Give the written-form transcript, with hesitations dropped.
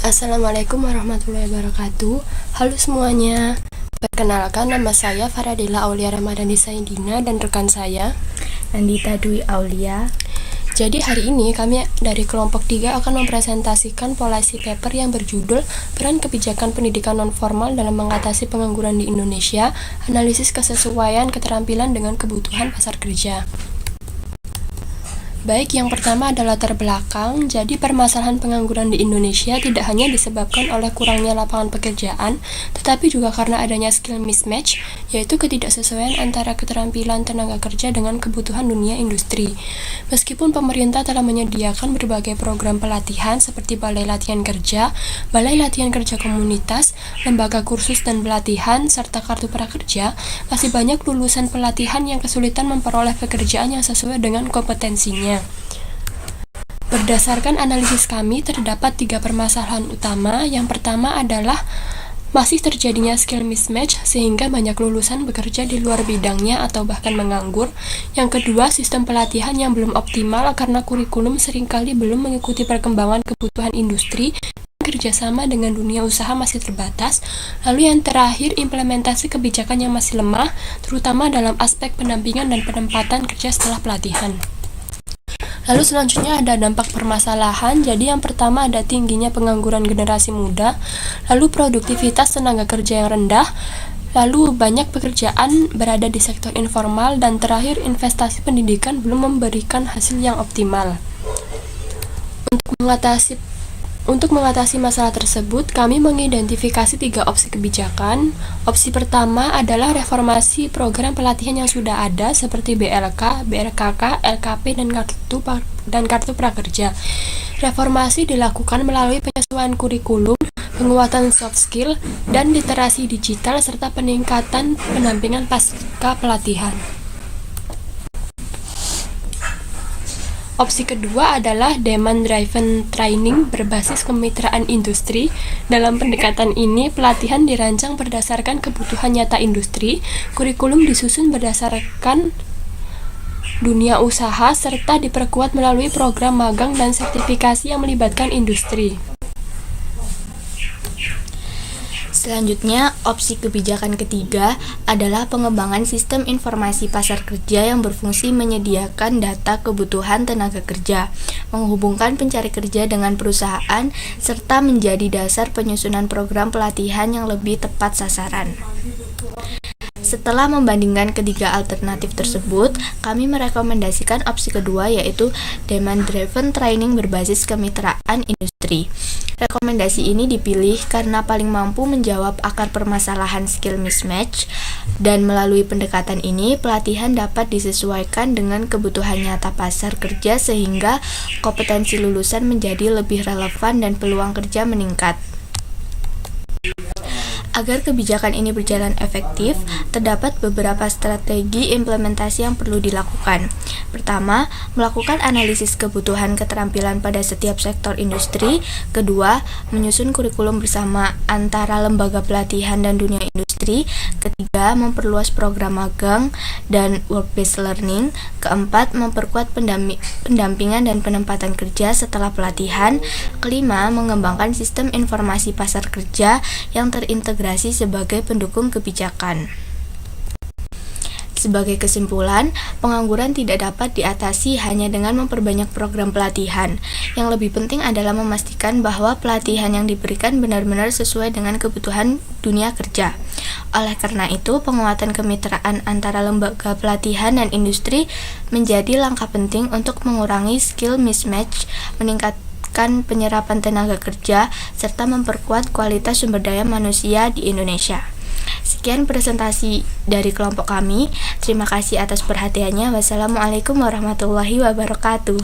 Assalamualaikum warahmatullahi wabarakatuh. Halo semuanya. Perkenalkan, nama saya Faradila Aulia Ramadhani Saidina dan rekan saya Nandita Dwi Aulia. Jadi hari ini kami dari kelompok 3 akan mempresentasikan policy paper yang berjudul Peran Kebijakan Pendidikan Non-Formal dalam Mengatasi Pengangguran di Indonesia, Analisis Kesesuaian Keterampilan dengan Kebutuhan Pasar Kerja. Baik, yang pertama adalah latar belakang. Jadi permasalahan pengangguran di Indonesia tidak hanya disebabkan oleh kurangnya lapangan pekerjaan, tetapi juga karena adanya skill mismatch, yaitu ketidaksesuaian antara keterampilan tenaga kerja dengan kebutuhan dunia industri. Meskipun pemerintah telah menyediakan berbagai program pelatihan seperti Balai Latihan Kerja, Balai Latihan Kerja Komunitas, lembaga kursus dan pelatihan, serta kartu prakerja, masih banyak lulusan pelatihan yang kesulitan memperoleh pekerjaan yang sesuai dengan kompetensinya. Berdasarkan analisis kami, terdapat 3 permasalahan utama. Yang pertama adalah masih terjadinya skill mismatch sehingga banyak lulusan bekerja di luar bidangnya atau bahkan menganggur. Yang kedua, sistem pelatihan yang belum optimal karena kurikulum seringkali belum mengikuti perkembangan kebutuhan industri. Kerjasama dengan dunia usaha masih terbatas. Lalu yang terakhir, implementasi kebijakan yang masih lemah, terutama dalam aspek pendampingan dan penempatan kerja setelah pelatihan. Lalu selanjutnya ada dampak permasalahan. Jadi yang pertama ada tingginya pengangguran generasi muda, lalu produktivitas tenaga kerja yang rendah, lalu banyak pekerjaan berada di sektor informal, dan terakhir investasi pendidikan belum memberikan hasil yang optimal. Untuk mengatasi masalah tersebut, kami mengidentifikasi 3 opsi kebijakan. Opsi pertama adalah reformasi program pelatihan yang sudah ada seperti BLK, BRKK, LKP, dan kartu prakerja. Reformasi dilakukan melalui penyesuaian kurikulum, penguatan soft skill, dan literasi digital, serta peningkatan pendampingan pasca pelatihan. Opsi kedua adalah demand-driven training berbasis kemitraan industri. Dalam pendekatan ini, pelatihan dirancang berdasarkan kebutuhan nyata industri, kurikulum disusun berdasarkan dunia usaha, serta diperkuat melalui program magang dan sertifikasi yang melibatkan industri. Selanjutnya, opsi kebijakan ketiga adalah pengembangan sistem informasi pasar kerja yang berfungsi menyediakan data kebutuhan tenaga kerja, menghubungkan pencari kerja dengan perusahaan, serta menjadi dasar penyusunan program pelatihan yang lebih tepat sasaran. Setelah membandingkan ketiga alternatif tersebut, kami merekomendasikan opsi kedua, yaitu demand-driven training berbasis kemitraan industri. Rekomendasi ini dipilih karena paling mampu menjawab akar permasalahan skill mismatch, dan melalui pendekatan ini, pelatihan dapat disesuaikan dengan kebutuhan nyata pasar kerja sehingga kompetensi lulusan menjadi lebih relevan dan peluang kerja meningkat. Agar kebijakan ini berjalan efektif, terdapat beberapa strategi implementasi yang perlu dilakukan. Pertama, melakukan analisis kebutuhan keterampilan pada setiap sektor industri. Kedua, menyusun kurikulum bersama antara lembaga pelatihan dan dunia industri. Ketiga, memperluas program magang dan work-based learning. Keempat, memperkuat pendampingan dan penempatan kerja setelah pelatihan. Kelima, mengembangkan sistem informasi pasar kerja yang terintegrasi sebagai pendukung kebijakan. Sebagai kesimpulan, pengangguran tidak dapat diatasi hanya dengan memperbanyak program pelatihan. Yang lebih penting adalah memastikan bahwa pelatihan yang diberikan benar-benar sesuai dengan kebutuhan dunia kerja. Oleh karena itu, penguatan kemitraan antara lembaga pelatihan dan industri menjadi langkah penting untuk mengurangi skill mismatch, meningkatkan penyerapan tenaga kerja, serta memperkuat kualitas sumber daya manusia di Indonesia. Sekian presentasi dari kelompok kami. Terima kasih atas perhatiannya. Wassalamualaikum warahmatullahi wabarakatuh.